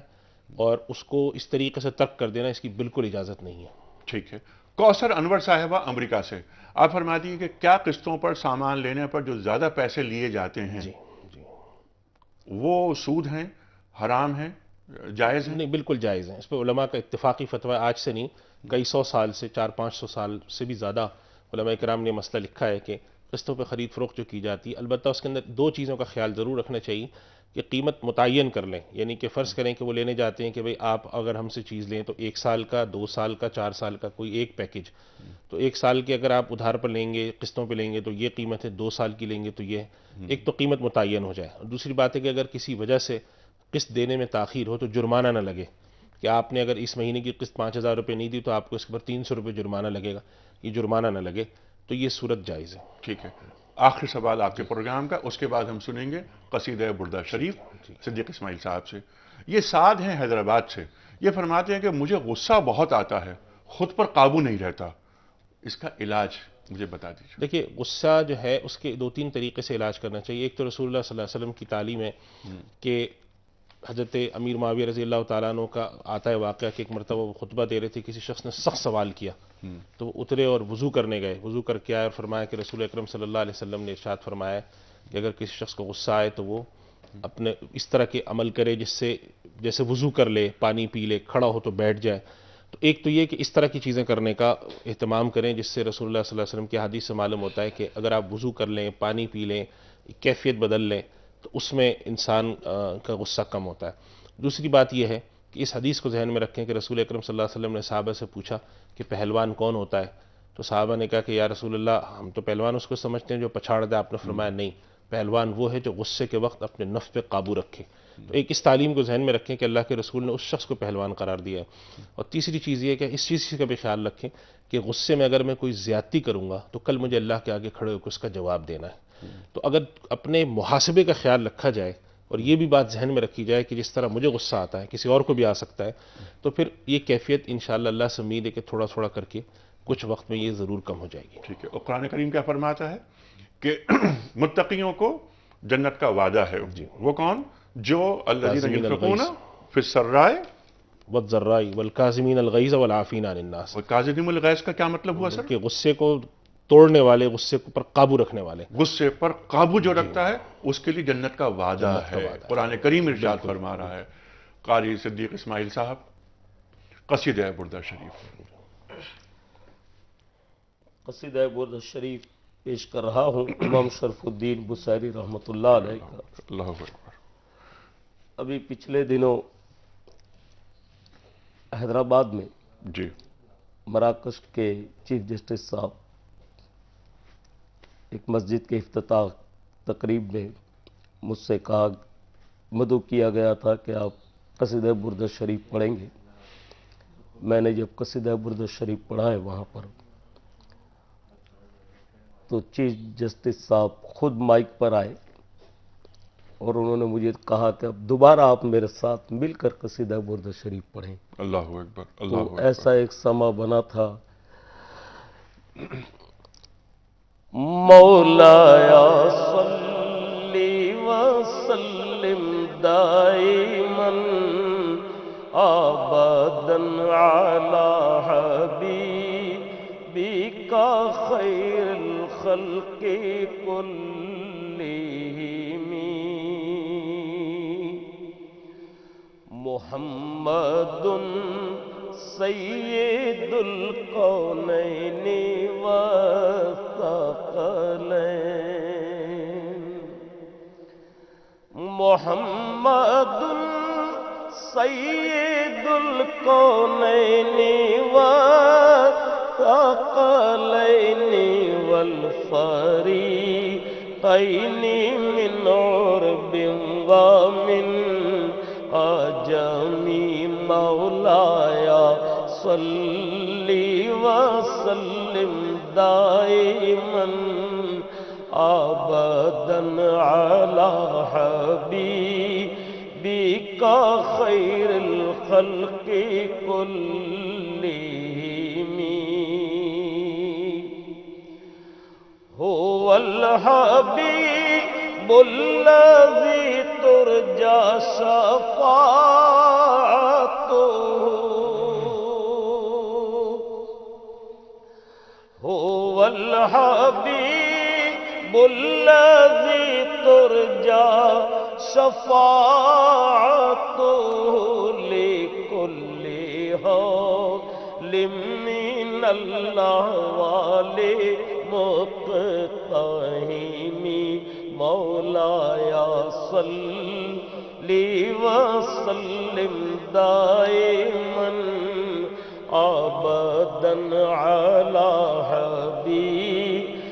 اور اس کو اس طریقے سے ترک کر دینا اس کی بالکل اجازت نہیں ہے۔ ٹھیک ہے، کوثر انور صاحبہ امریکہ سے، آپ فرماتی ہیں کہ کیا قسطوں پر سامان لینے پر جو زیادہ پیسے لیے جاتے ہیں وہ سود ہیں، حرام ہیں، جائز ہیں؟ نہیں، بالکل جائز ہیں۔ اس پہ علماء کا اتفاقی فتویٰ آج سے نہیں، کئی سو سال سے، 400-500 سال سے بھی زیادہ علماء کرام نے مسئلہ لکھا ہے کہ قسطوں پہ خرید فروخت جو کی جاتی ہے، البتہ اس کے اندر دو چیزوں کا خیال ضرور رکھنا چاہیے کہ قیمت متعین کر لیں، یعنی کہ فرض کریں کہ وہ لینے جاتے ہیں کہ بھئی آپ اگر ہم سے چیز لیں تو 1 سال کا، 2 سال کا، 4 سال کا کوئی ایک پیکج، تو 1 سال کے اگر آپ ادھار پر لیں گے، قسطوں پہ لیں گے تو یہ قیمت ہے، 2 سال کی لیں گے تو یہ، ایک تو قیمت متعین ہو جائے، اور دوسری بات ہے کہ اگر کسی وجہ سے قسط دینے میں تاخیر ہو تو جرمانہ نہ لگے، کہ آپ نے اگر اس مہینے کی قسط 5000 روپے نہیں دی تو آپ کو اس کے پر 300 روپے جرمانہ لگے گا، یہ جرمانہ نہ لگے، تو یہ صورت جائز ہے۔ ٹھیک ہے، آخری سوال آپ کے پروگرام کا، اس کے بعد ہم سنیں گے قصیدہ بردہ شریف صدیق اسماعیل صاحب سے۔ یہ سعد ہیں حیدرآباد سے، یہ فرماتے ہیں کہ مجھے غصہ بہت آتا ہے، خود پر قابو نہیں رہتا، اس کا علاج مجھے بتا دیجیے۔ دیکھیے، غصہ جو ہے اس کے 2-3 طریقے سے علاج کرنا چاہیے۔ ایک تو رسول اللہ صلی اللہ علیہ وسلم کی تعلیم ہے کہ حضرت امیر معاویہ رضی اللہ تعالیٰ عنہ کا آتا ہے واقعہ کہ ایک مرتبہ وہ خطبہ دے رہے تھے، کسی شخص نے سخت سوال کیا تو وہ اترے اور وضو کرنے گئے، وضو کر کے آئے اور فرمایا کہ رسول اکرم صلی اللہ علیہ وسلم نے ارشاد فرمایا کہ اگر کسی شخص کو غصہ آئے تو وہ اپنے اس طرح کے عمل کرے جس سے جیسے وضو کر لے، پانی پی لے، کھڑا ہو تو بیٹھ جائے۔ تو ایک تو یہ کہ اس طرح کی چیزیں کرنے کا اہتمام کریں جس سے رسول اللہ صلی اللہ علیہ وسلم کی حدیث سے معلوم ہوتا ہے کہ اگر آپ وضو کر لیں، پانی پی لیں، کیفیت بدل لیں تو اس میں انسان کا غصہ کم ہوتا ہے۔ دوسری بات یہ ہے کہ اس حدیث کو ذہن میں رکھیں کہ رسول اکرم صلی اللہ علیہ وسلم نے صحابہ سے پوچھا کہ پہلوان کون ہوتا ہے؟ تو صحابہ نے کہا کہ یا رسول اللہ ہم تو پہلوان اس کو سمجھتے ہیں جو پچھاڑ دے۔ آپ نے فرمایا نہیں، پہلوان وہ ہے جو غصے کے وقت اپنے نفس پہ قابو رکھے۔ تو ایک اس تعلیم کو ذہن میں رکھیں کہ اللہ کے رسول نے اس شخص کو پہلوان قرار دیا ہے۔ اور تیسری چیز یہ ہے کہ اس چیز کا بھی خیال رکھیں کہ غصے میں اگر میں کوئی زیادتی کروں گا تو کل مجھے اللہ کے آگے کھڑے ہو کے اس کا جواب دینا ہے۔ تو اگر اپنے محاسبے کا خیال رکھا جائے اور یہ بھی بات ذہن میں رکھی جائے کہ جس طرح مجھے غصہ آتا ہے کسی اور کو بھی آ سکتا ہے، تو پھر یہ کیفیت انشاءاللہ اللہ سے امید ہے کہ تھوڑا تھوڑا کر کے کچھ وقت میں یہ ضرور کم ہو جائے گی۔ ٹھیک ہے، اور قرآن کریم کیا فرماتا ہے کہ متقیوں کو جنت کا وعدہ ہے، وہ کون؟ جو الذین ینفقون فی السراء والضراء والکاظمین الغیظ والعافین عن الناس۔ والکاظمین الغیظ کا کیا مطلب ہوا سر؟ کہ غصے کو توڑنے والے، غصے پر قابو رکھنے والے، غصے پر قابو جو رکھتا ہے اس کے لیے جنت کا وعدہ ہے، قرآن کریم ارشاد فرما رہا ہے۔ قاری صدیق اسماعیل صاحب قصیدہ بردہ شریف۔ قصیدہ بردہ شریف پیش کر رہا ہوں امام شرف الدین بصیری رحمۃ اللہ علیہ کا۔ اللہ اکبر۔ ابھی پچھلے دنوں حیدرآباد میں جی، مراکش کے چیف جسٹس صاحب ایک مسجد کے افتتاح تقریب میں مجھ سے کہا، مدعو کیا گیا تھا کہ آپ قصیدہ بردہ شریف پڑھیں گے۔ میں نے جب قصیدہ بردہ شریف پڑھا ہے وہاں پر تو چیف جسٹس صاحب خود مائک پر آئے اور انہوں نے مجھے کہا کہ اب دوبارہ آپ میرے ساتھ مل کر قصیدہ بردہ شریف پڑھیں۔ اللہ اکبر، اللہ تو اکبر۔ ایسا ایک سما بنا تھا مولایا صلی وسلم دائما ابدا علی حبیبک خیر الخلق کلہم محمد سید الکونین والثقلین محمد سید الکونین والثقلین والفریقین من عرب ومن عجمی مولایا صلی وسلم دائما ابدا علی حبیبک خیر الخلق کلہم هو الحبیب الذی ترجى شفاعته هو الحبيب الذي ترجى شفاعته لكل حول من الله ولمقتحم مولایا صلی وسلم دائما ابدا علی حبیبک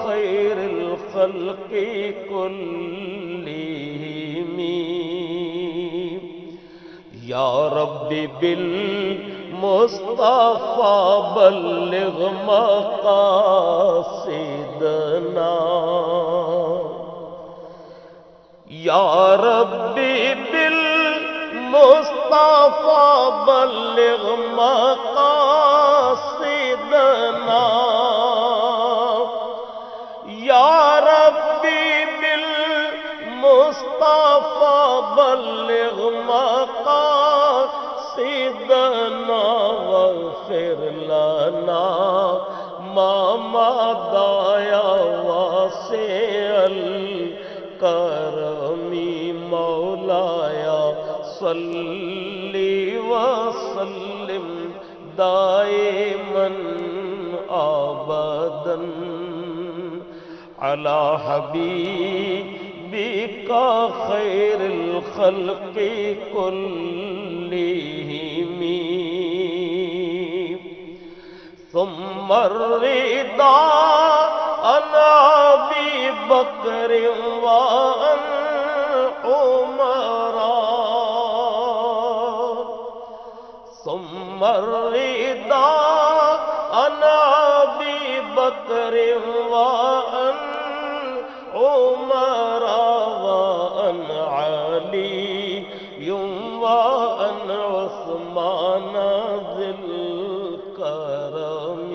خیر الخلق کلہم یا رب بالمصطفى بلغ مقاصدنا یا ربی بالمصطفى بلغ مقاصدنا یا ربی بالمصطفى بلغ مقاصدنا واغفر لنا ما مضى یا واسع کرمی مولایا صلی وسلم دائما ابدا علی حبیبک خیر الخلق کلہم ثم الرضا عن ابی بکر وعن عمر ثم الرضا عن ابی بکر وعن عمر وعن علی وعن عثمان ذی الکرم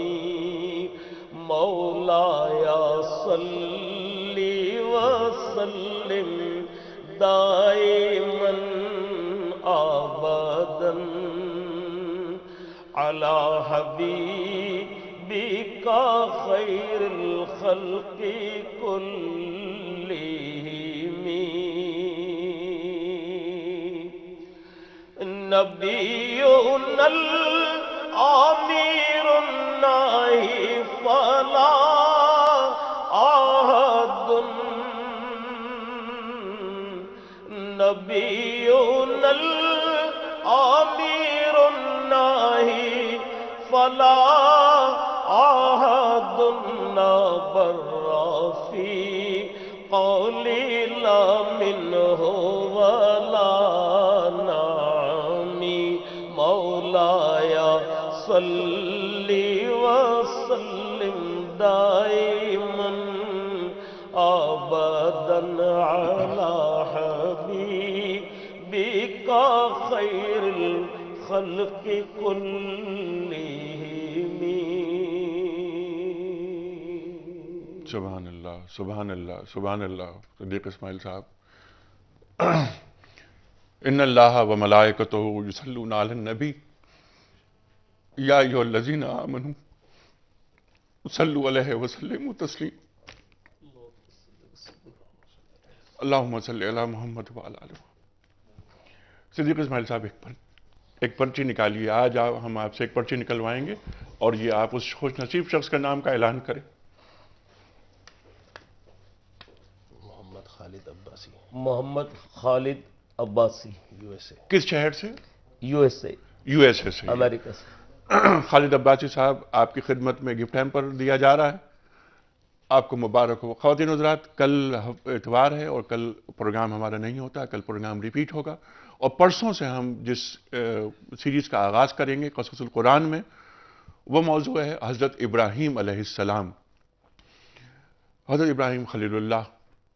مولایا صلی وسلم دائما ابدا علی حبیبک خیر الخلق کلہم نبینا الامیر الناہی فلا احد نبینا الامیر الناہی فلا احد نبر فی قولی لا منہ ولا نعمی مولایا صلی وسلم دائما ابدا علی حبیبک خیر الخلق کلہم سبحان اللہ سبحان اللہ سبحان اللہ. صدیق اسماعیل صاحب. ان اللہ و ملائکتہ یصلون علی النبی یا ایھا الذین آمنوا صلوا علیہ وسلموا تسلیما. اللہم صلی علی محمد وعلی آلہ محمد. صدیق اسماعیل صاحب ایک پرچی نکالیے. آج ہم آپ سے ایک پرچی نکلوائیں گے اور یہ آپ اس خوش نصیب شخص کا نام کا اعلان کریں. محمد خالد عباسی, محمد خالد عباسی, یو ایس اے. کس شہر سے؟ U S A, U S A سے. امریکہ سے. خالد عباسی صاحب آپ کی خدمت میں گفٹ ہیمپر دیا جا رہا ہے. آپ کو مبارک ہو. خواتین حضرات, کل اتوار ہے اور کل پروگرام ہمارا نہیں ہوتا. کل پروگرام ریپیٹ ہوگا اور پرسوں سے ہم جس سیریز کا آغاز کریں گے قصص القرآن میں, وہ موضوع ہے حضرت ابراہیم علیہ السلام. حضرت ابراہیم خلیل اللہ.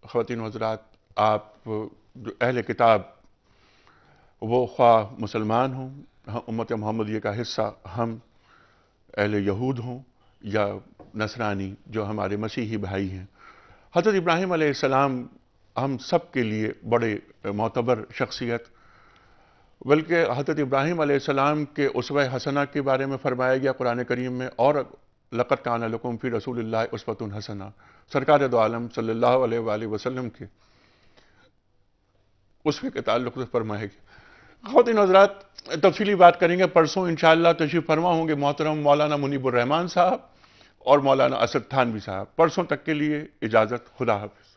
خواتین حضرات, آپ جو اہل کتاب, وہ خواہ مسلمان ہوں, امت محمدیہ کا حصہ ہم اہل یہود ہوں, یا نصرانی جو ہمارے مسیحی بھائی ہیں, حضرت ابراہیم علیہ السلام ہم سب کے لیے بڑے معتبر شخصیت. بلکہ حضرت ابراہیم علیہ السلام کے اسوہ حسنہ کے بارے میں فرمایا گیا قرآن کریم میں, اور لقد کان لکم فی رسول اللہ اسوۃ حسنہ, سرکار دو عالم صلی اللہ علیہ وآلہ وسلم کے اسوے کے تعلق سے فرمایا گیا. خواتین حضرات, تفصیلی بات کریں گے پرسوں انشاءاللہ. تشریف فرما ہوں گے محترم مولانا منیب الرحمان صاحب اور مولانا اسد تھانوی صاحب. پرسوں تک کے لیے اجازت. خدا حافظ.